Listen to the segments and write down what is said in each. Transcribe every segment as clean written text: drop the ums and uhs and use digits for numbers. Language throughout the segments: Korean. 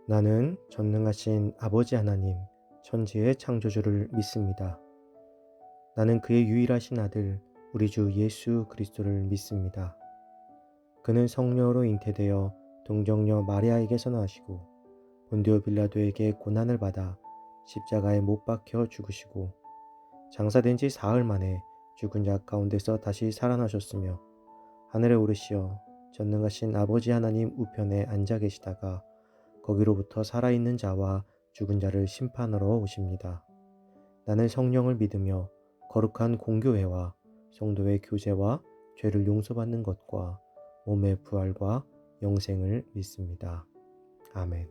나는 전능하신 아버지 하나님, 천지의 창조주를 믿습니다. 나는 그의 유일하신 아들, 우리 주 예수 그리스도를 믿습니다. 그는 성령으로 잉태되어 동정녀 마리아에게서 나시고 본디오 빌라도에게 고난을 받아 십자가에 못 박혀 죽으시고 장사된 지 사흘 만에 죽은 자 가운데서 다시 살아나셨으며 하늘에 오르시어 전능하신 아버지 하나님 우편에 앉아 계시다가 거기로부터 살아있는 자와 죽은 자를 심판하러 오십니다. 나는 성령을 믿으며 거룩한 공교회와 성도의 교제와 죄를 용서받는 것과 몸의 부활과 영생을 믿습니다. 아멘.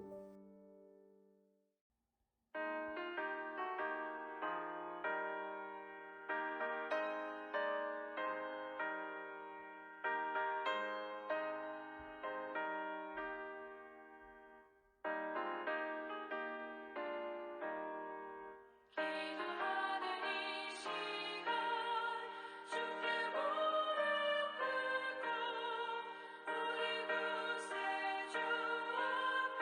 기도하는 이 시간 주께 무릎 꿇고 우리 구세주 앞에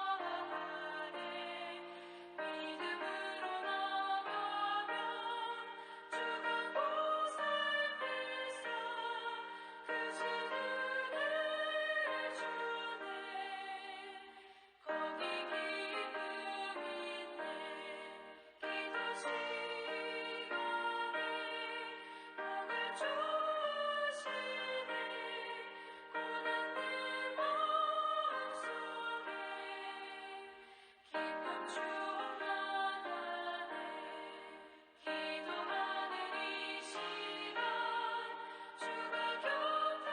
나아가네. 믿음으로 나가면 주가 보살피사 그 시간을 주네. 거기 기쁨 있네. 기도 시간에 복을 주시네. 고난 내 마음속에 기쁨 충만하네. 기도하는 이 시간 주가 곁에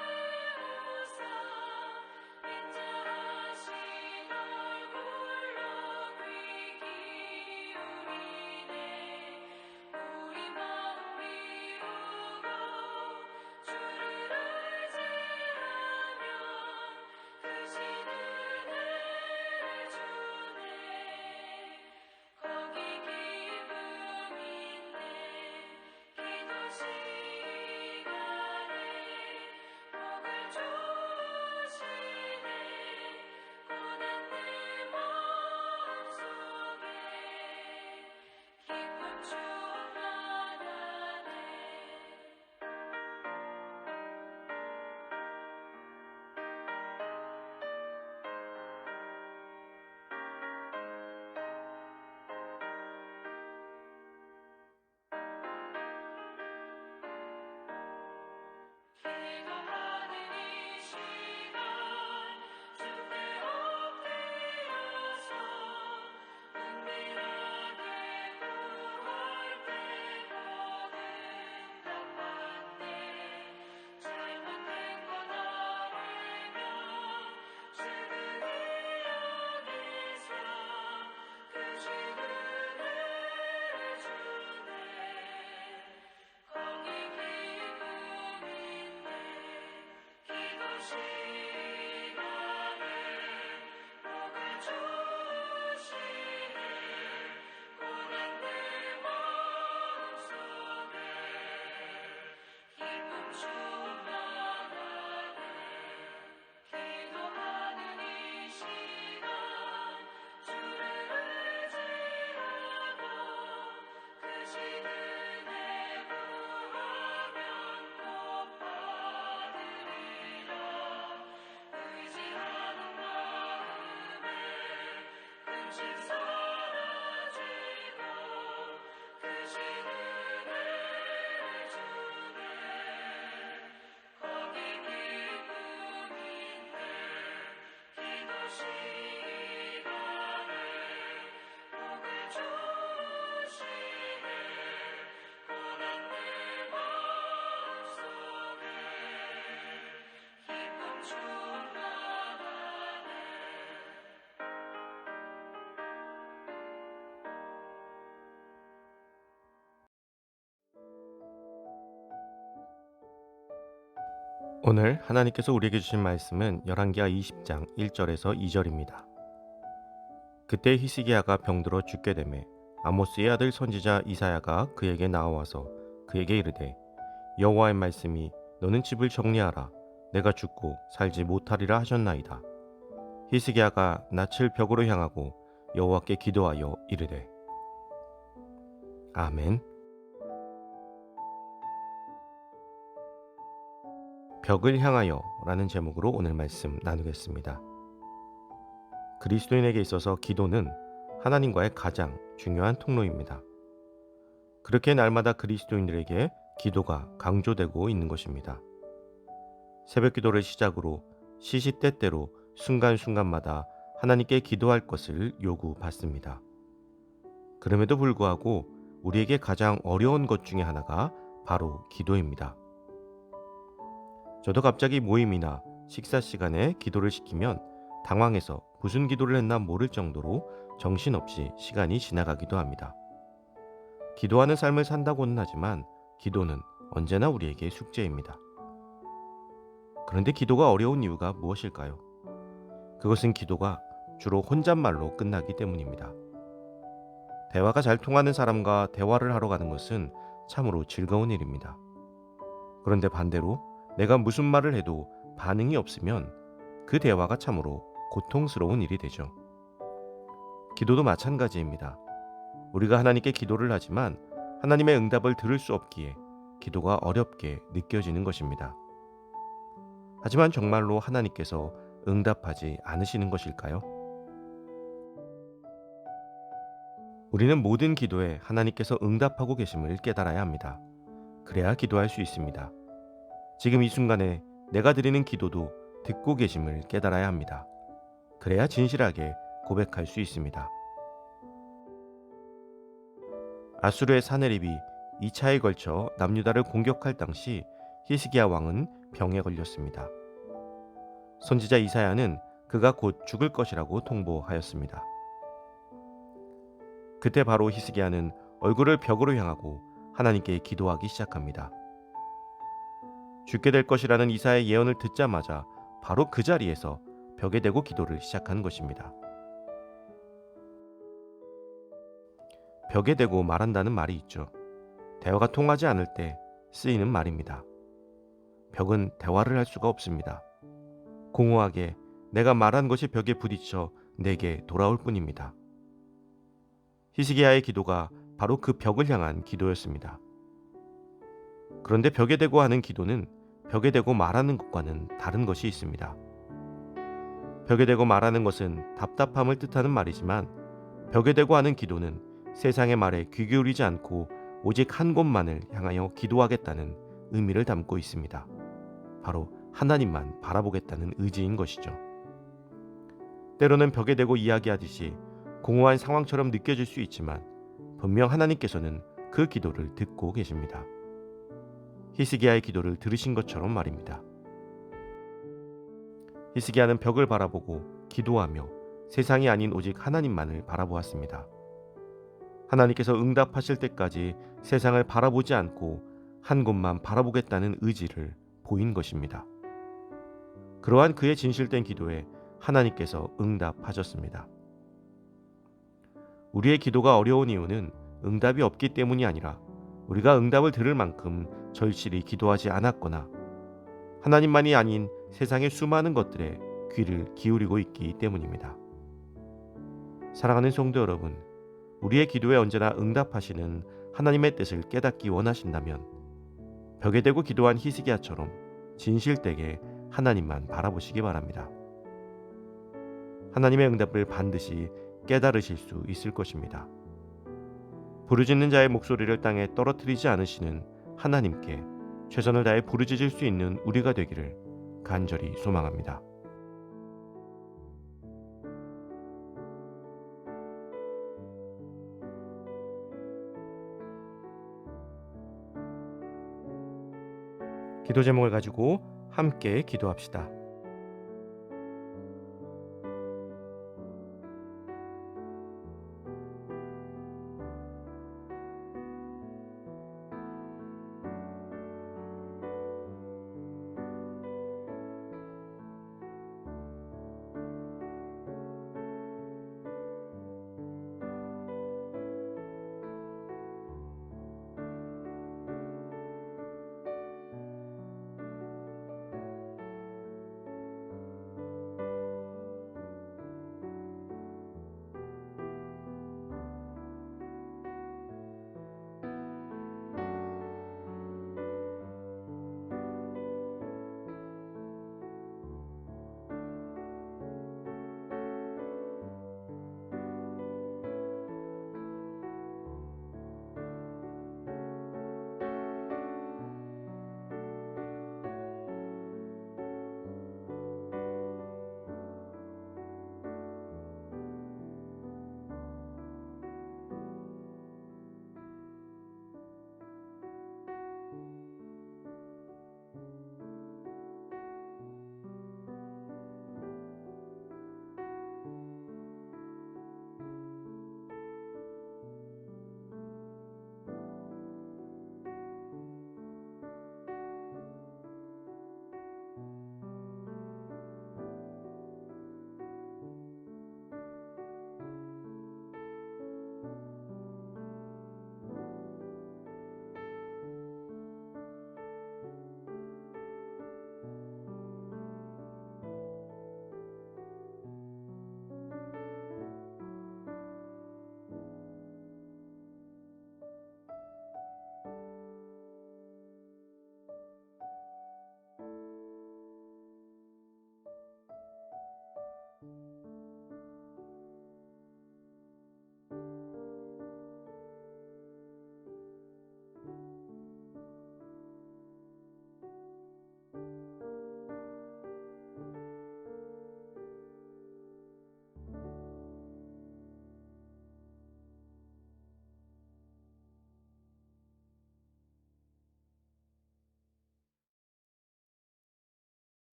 오사 인자하신 얼굴로 귀 기울이네. 우리 마음 비우고 주를 의지하며 크신 은혜를 주네. 거기 기쁨 있네. 기도 시간에 복을 주시네. 고난 내 마음속에 기쁨 충만하네. 기도하는 이 시간 주께 엎드려서 은밀하게 구할 때 모든 답받네. 잘못된 것 알면 슬그이 여기사 크신 은혜를 주네. 거기 기쁨 있네. 기도 시간에 복을 주시네. 고난 내 마음속에 기쁨 충만하네. 기도하는 이 시간 주를 의지하고 크신 은혜 구하면 꼭 받으리라. 의지하는 마음에 근심 사라지고 크신 은혜를 주네. 거기 기쁨 있네. 기도 시간에 복을 주시네. 고난 내 마음속에 기쁨 충만하네. 오늘 하나님께서 우리에게 주신 말씀은 열왕기하 20장 1절에서 2절입니다. 그때 히스기야가 병들어 죽게 되매 아모스의 아들 선지자 이사야가 그에게 나와서 그에게 이르되 여호와의 말씀이 너는 집을 정리하라 내가 죽고 살지 못하리라 하셨나이다. 히스기야가 낯을 벽으로 향하고 여호와께 기도하여 이르되 아멘. 벽을 향하여 라는 제목으로 오늘 말씀 나누겠습니다. 그리스도인에게 있어서 기도는 하나님과의 가장 중요한 통로입니다. 그렇게 날마다 그리스도인들에게 기도가 강조되고 있는 것입니다. 새벽 기도를 시작으로 시시때때로 순간순간마다 하나님께 기도할 것을 요구받습니다. 그럼에도 불구하고 우리에게 가장 어려운 것 중에 하나가 바로 기도입니다. 저도 갑자기 모임이나 식사 시간에 기도를 시키면 당황해서 무슨 기도를 했나 모를 정도로 정신없이 시간이 지나가기도 합니다. 기도하는 삶을 산다고는 하지만 기도는 언제나 우리에게 숙제입니다. 그런데 기도가 어려운 이유가 무엇일까요? 그것은 기도가 주로 혼잣말로 끝나기 때문입니다. 대화가 잘 통하는 사람과 대화를 하러 가는 것은 참으로 즐거운 일입니다. 그런데 반대로 내가 무슨 말을 해도 반응이 없으면 그 대화가 참으로 고통스러운 일이 되죠. 기도도 마찬가지입니다. 우리가 하나님께 기도를 하지만 하나님의 응답을 들을 수 없기에 기도가 어렵게 느껴지는 것입니다. 하지만 정말로 하나님께서 응답하지 않으시는 것일까요? 우리는 모든 기도에 하나님께서 응답하고 계심을 깨달아야 합니다. 그래야 기도할 수 있습니다. 지금 이 순간에 내가 드리는 기도도 듣고 계심을 깨달아야 합니다. 그래야 진실하게 고백할 수 있습니다. 아수르의 사네립이 2차에 걸쳐 남유다를 공격할 당시 히스기야 왕은 병에 걸렸습니다. 선지자 이사야는 그가 곧 죽을 것이라고 통보하였습니다. 그때 바로 히스기야는 얼굴을 벽으로 향하고 하나님께 기도하기 시작합니다. 죽게 될 것이라는 이사야의 예언을 듣자마자 바로 그 자리에서 벽에 대고 기도를 시작한 것입니다. 벽에 대고 말한다는 말이 있죠. 대화가 통하지 않을 때 쓰이는 말입니다. 벽은 대화를 할 수가 없습니다. 공허하게 내가 말한 것이 벽에 부딪혀 내게 돌아올 뿐입니다. 히스기야의 기도가 바로 그 벽을 향한 기도였습니다. 그런데 벽에 대고 하는 기도는 벽에 대고 말하는 것과는 다른 것이 있습니다. 벽에 대고 말하는 것은 답답함을 뜻하는 말이지만 벽에 대고 하는 기도는 세상의 말에 귀 기울이지 않고 오직 한 곳만을 향하여 기도하겠다는 의미를 담고 있습니다. 바로 하나님만 바라보겠다는 의지인 것이죠. 때로는 벽에 대고 이야기하듯이 공허한 상황처럼 느껴질 수 있지만 분명 하나님께서는 그 기도를 듣고 계십니다. 히스기야의 기도를 들으신 것처럼 말입니다. 히스기야는 벽을 바라보고 기도하며 세상이 아닌 오직 하나님만을 바라보았습니다. 하나님께서 응답하실 때까지 세상을 바라보지 않고 한 곳만 바라보겠다는 의지를 보인 것입니다. 그러한 그의 진실된 기도에 하나님께서 응답하셨습니다. 우리의 기도가 어려운 이유는 응답이 없기 때문이 아니라 우리가 응답을 들을 만큼 절실히 기도하지 않았거나 하나님만이 아닌 세상의 수많은 것들에 귀를 기울이고 있기 때문입니다. 사랑하는 성도 여러분, 우리의 기도에 언제나 응답하시는 하나님의 뜻을 깨닫기 원하신다면 벽에 대고 기도한 히스기야처럼 진실되게 하나님만 바라보시기 바랍니다. 하나님의 응답을 반드시 깨달으실 수 있을 것입니다. 부르짖는 자의 목소리를 땅에 떨어뜨리지 않으시는 하나님께 최선을 다해 부르짖을 수 있는 우리가 되기를 간절히 소망합니다. 기도 제목을 가지고 함께 기도합시다.